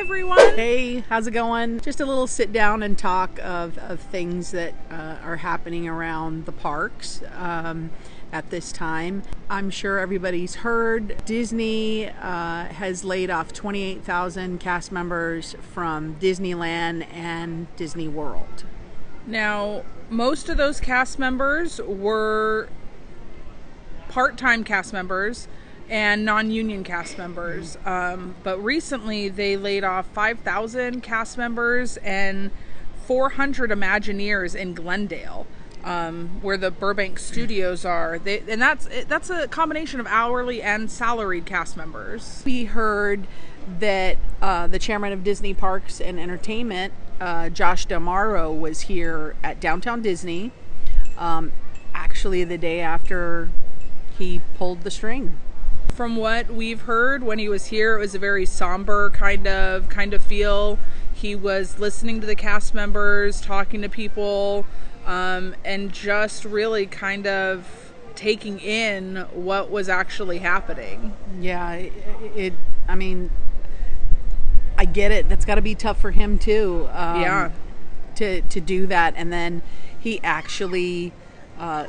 everyone. Hey, how's it going? Just a little sit down and talk of things that are happening around the parks at this time. I'm sure everybody's heard Disney has laid off 28,000 cast members from Disneyland and Disney World. Now, most of those cast members were part-time cast members and non-union cast members. But recently they laid off 5,000 cast members and 400 Imagineers in Glendale, where the Burbank studios are. And that's a combination of hourly and salaried cast members. We heard that the chairman of Disney Parks and Entertainment, Josh D'Amaro, was here at Downtown Disney, actually the day after he pulled the string. From what we've heard, when he was here, it was a very somber kind of feel. He was listening to the cast members, talking to people, and just really kind of taking in what was actually happening. Yeah, I mean, I get it. That's got to be tough for him too. To do that, and then he actually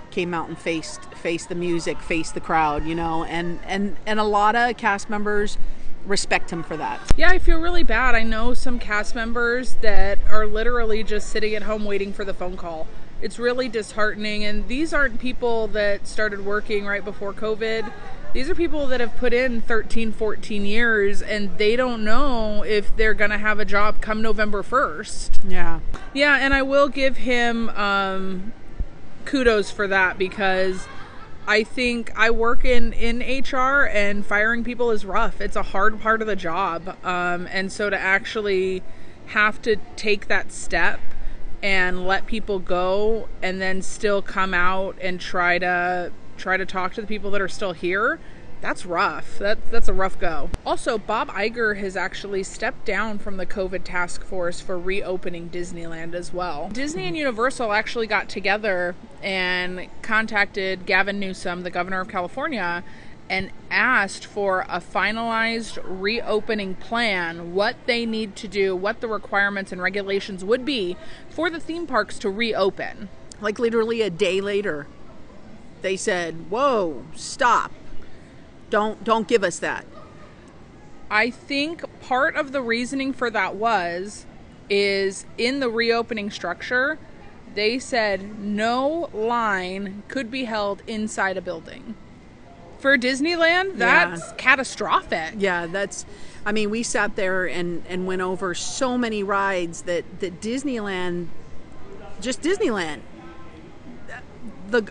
came out and faced the music, faced the crowd, and a lot of cast members respect him for that. Yeah, I feel really bad. I know some cast members that are literally just sitting at home waiting for the phone call. It's really disheartening, and these aren't people that started working right before COVID. These are people that have put in 13, 14 years, and they don't know if they're going to have a job come November 1st. Yeah, and I will give him kudos for that, because I think I work in HR, and firing people is rough. It's a hard part of the job. And so to actually have to take that step and let people go and then still come out and try to talk to the people that are still here, that's rough. That's a rough go. Also, Bob Iger has actually stepped down from the COVID task force for reopening Disneyland as well. Disney and Universal actually got together and contacted Gavin Newsom, the governor of California, and asked for a finalized reopening plan, what they need to do, what the requirements and regulations would be for the theme parks to reopen. Like literally a day later, they said, "Whoa, stop. Don't give us that." I think part of the reasoning for that is in the reopening structure, they said no line could be held inside a building. For Disneyland, that's catastrophic. Yeah, we sat there and went over so many rides that Disneyland,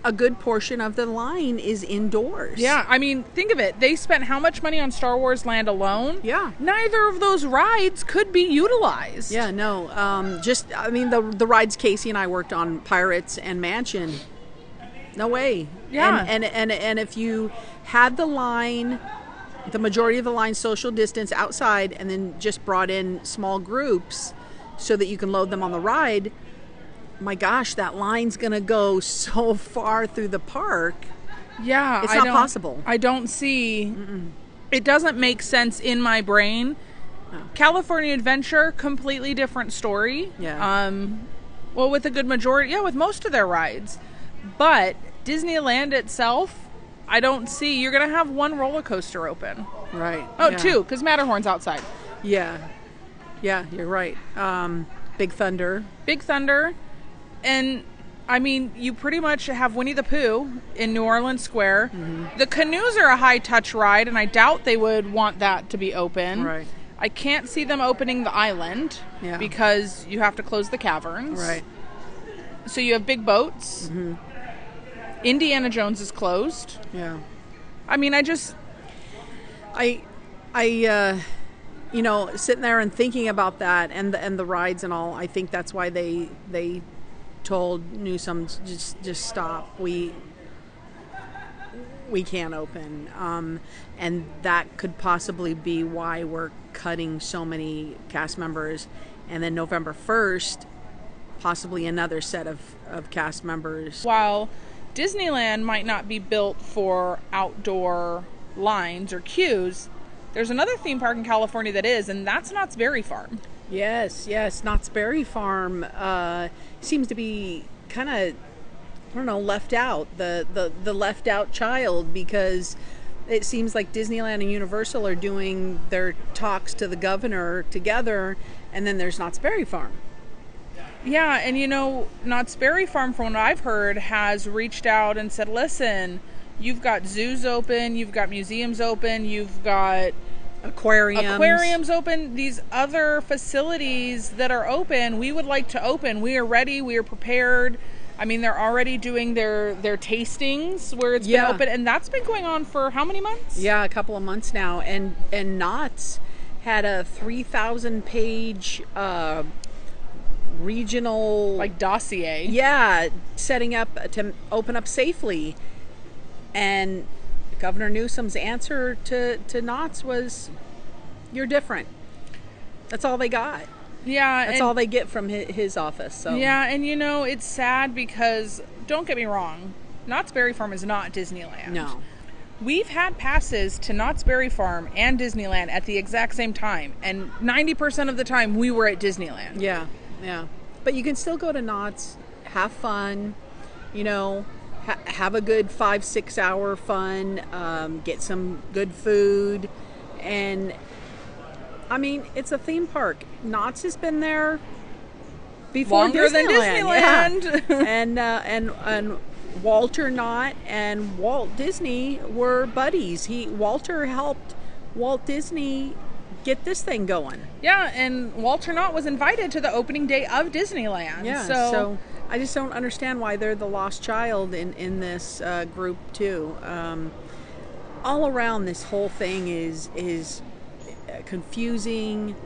a good portion of the line is indoors. Yeah, I mean, think of it. They spent how much money on Star Wars Land alone? Yeah. Neither of those rides could be utilized. Yeah, no. The rides Casie and I worked on, Pirates and Mansion, no way. Yeah. And if you had the majority of the line social distance outside, and then just brought in small groups so that you can load them on the ride, my gosh, that line's going to go so far through the park. Yeah. It's not possible. I don't see... It doesn't make sense in my brain. No. California Adventure, completely different story. Yeah. Well, with a good majority... Yeah, with most of their rides. But Disneyland itself, I don't see... You're going to have one roller coaster open. Right. Oh, yeah. Two, because Matterhorn's outside. Yeah. Yeah, you're right. Big Thunder. And, I mean, you pretty much have Winnie the Pooh in New Orleans Square. Mm-hmm. The canoes are a high-touch ride, and I doubt they would want that to be open. Right. I can't see them opening the island because you have to close the caverns. Right. So you have big boats. Mm-hmm. Indiana Jones is closed. Yeah. I mean, sitting there and thinking about that and the rides and all, I think that's why they told Newsom, just stop. We can't open. And that could possibly be why we're cutting so many cast members. And then November 1st, possibly another set of cast members. While Disneyland might not be built for outdoor lines or queues, There's another theme park in California that is, and that's Knott's Berry Farm. Yes, Knott's Berry Farm seems to be kind of, I don't know, left out, the left out child, because it seems like Disneyland and Universal are doing their talks to the governor together, and then there's Knott's Berry Farm. Yeah, and Knott's Berry Farm, from what I've heard, has reached out and said, listen, you've got zoos open, you've got museums open, you've got aquariums open, these other facilities that are open, we would like to open. We are ready, we are prepared. I mean, they're already doing their tastings where it's been open, and that's been going on for how many months? Yeah, a couple of months now. And Knott's had a 3,000-page regional dossier. Yeah, setting up to open up safely. And Governor Newsom's answer to Knott's was, "You're different." That's all they got. Yeah, that's all they get from his office. So yeah, and it's sad because, don't get me wrong, Knott's Berry Farm is not Disneyland. No. We've had passes to Knott's Berry Farm and Disneyland at the exact same time, and 90% of the time we were at Disneyland. Yeah. But you can still go to Knott's, have fun, have a good 5-6 hour fun, get some good food, and I mean, it's a theme park. Knott's has been there before longer than Disneyland. Yeah. and Walter Knott and Walt Disney were buddies. Walter helped Walt Disney get this thing going. Yeah, and Walter Knott was invited to the opening day of Disneyland. Yeah, so I just don't understand why they're the lost child in this group too. All around, this whole thing is confusing,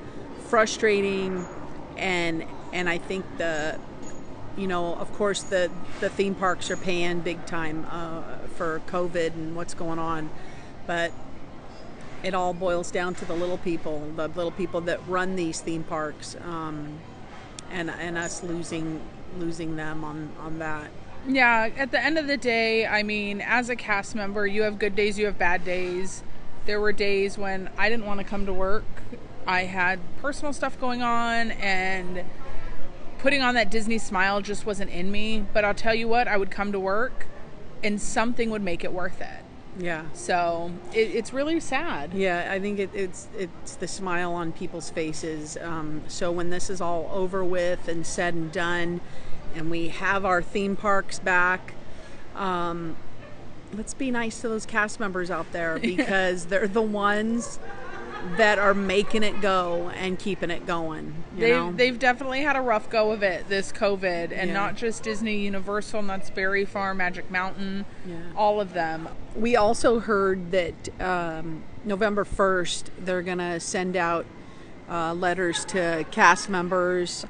frustrating, and I think of course the theme parks are paying big time for COVID and what's going on, but it all boils down to the little people that run these theme parks, and us losing them on that. Yeah, at the end of the day, I mean, as a cast member, you have good days, you have bad days. There were days when I didn't want to come to work. I had personal stuff going on, and putting on that Disney smile just wasn't in me. But I'll tell you what, I would come to work and something would make it worth it. Yeah. So it's really sad. Yeah, I think it's the smile on people's faces. So when this is all over with and said and done, and we have our theme parks back, let's be nice to those cast members out there, because they're the ones that are making it go and keeping it going. They've definitely had a rough go of it, this COVID, and not just Disney, Universal, Knott's Berry Farm, Magic Mountain, all of them. We also heard that November 1st they're going to send out letters to cast members.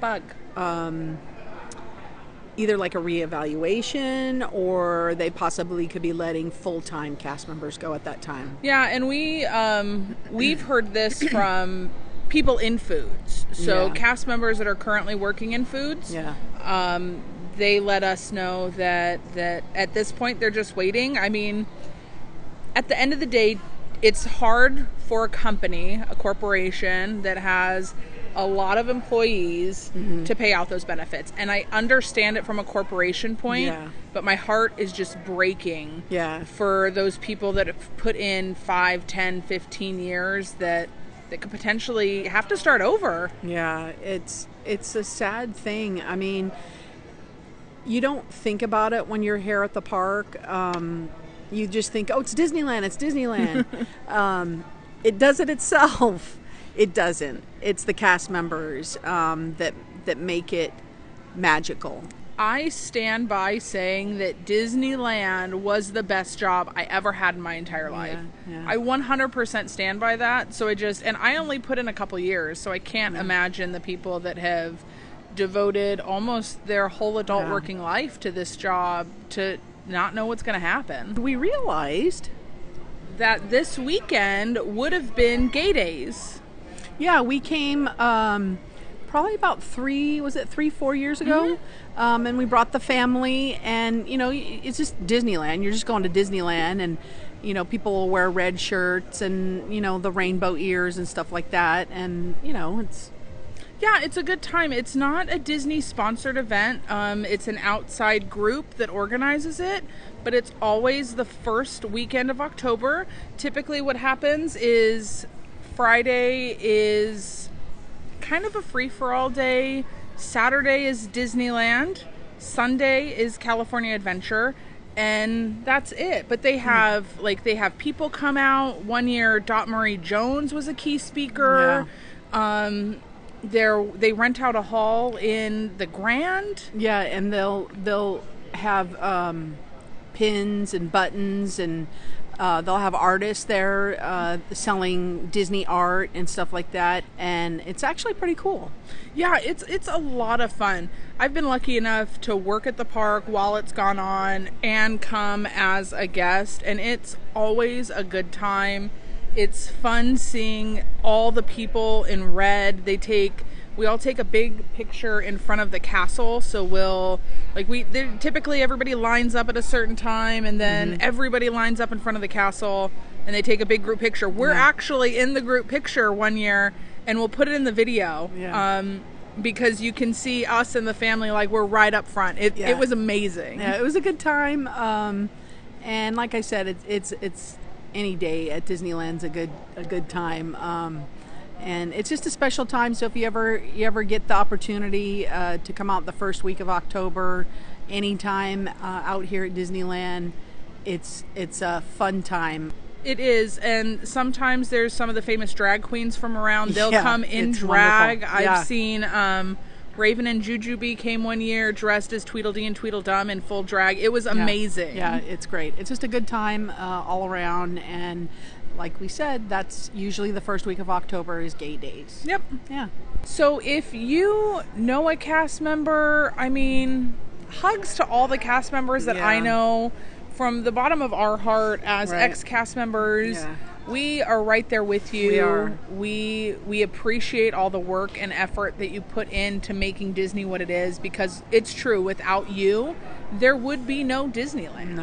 Either like a reevaluation, or they possibly could be letting full-time cast members go at that time. Yeah, and we've heard this from people in foods. So cast members that are currently working in foods, they let us know that at this point they're just waiting. I mean, at the end of the day, it's hard for a company, a corporation that has a lot of employees to pay out those benefits. And I understand it from a corporation point, but my heart is just breaking for those people that have put in 5, 10, 15 years that could potentially have to start over. Yeah, it's a sad thing. I mean, you don't think about it when you're here at the park. You just think, oh, it's Disneyland, it's Disneyland. It does it itself. It doesn't. It's the cast members that make it magical. I stand by saying that Disneyland was the best job I ever had in my entire life. I 100% stand by that. So I only put in a couple years, so I can't imagine the people that have devoted almost their whole adult working life to this job to not know what's going to happen. We realized that this weekend would have been Gay Days. Yeah, we came probably about 3-4 years ago, and we brought the family, and it's just Disneyland. You're just going to Disneyland, people will wear red shirts and, the rainbow ears and stuff like that. And, it's a good time. It's not a Disney sponsored event. It's an outside group that organizes it, but it's always the first weekend of October. Typically what happens is Friday is kind of a free-for-all day. Saturday is Disneyland. Sunday is California Adventure. And that's it. But they have people come out. One year, Dot Marie Jones was a key speaker. Yeah. They rent out a hall in the Grand. Yeah, and they'll have pins and buttons, and they'll have artists there selling Disney art and stuff like that. And it's actually pretty cool. Yeah, it's a lot of fun. I've been lucky enough to work at the park while it's gone on and come as a guest, and it's always a good time. It's fun seeing all the people in red. We all take a big picture in front of the castle, so typically everybody lines up at a certain time, and then everybody lines up in front of the castle and they take a big group picture. We're actually in the group picture one year, and we'll put it in the video. Yeah. Because you can see us and the family, we're right up front. It was amazing. Yeah, it was a good time. And like I said, it's any day at Disneyland's a good time. And it's just a special time. So if you ever get the opportunity to come out the first week of October, anytime out here at Disneyland, it's a fun time. It is, and sometimes there's some of the famous drag queens from around. They'll come in drag. Wonderful. I've seen Raven and Jujubee came one year dressed as Tweedledee and Tweedledum in full drag. It was amazing. Yeah, it's great. It's just a good time all around, and like we said, that's usually the first week of October is Gay Days. Yep. Yeah. So if you know a cast member, hugs to all the cast members that I know. From the bottom of our heart as ex-cast members, we are right there with you. We are. We appreciate all the work and effort that you put into making Disney what it is, because it's true, without you, there would be no Disneyland.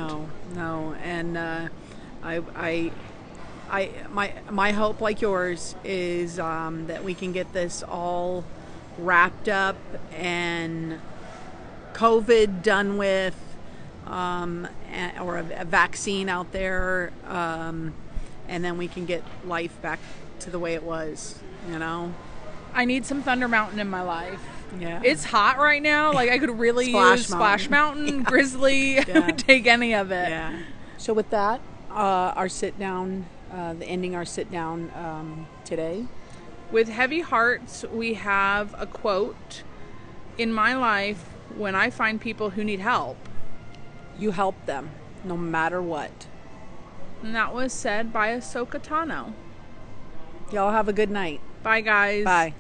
No. And my hope, like yours, is that we can get this all wrapped up and COVID done with. Or a vaccine out there, and then we can get life back to the way it was, I need some Thunder Mountain in my life. Yeah. It's hot right now. I could really use Splash Mountain, Grizzly. I would take any of it. Yeah. So with that, our sit down, ending our sit down today. With heavy hearts, we have a quote. In my life, when I find people who need help, you help them, no matter what. And that was said by Ahsoka Tano. Y'all have a good night. Bye, guys. Bye.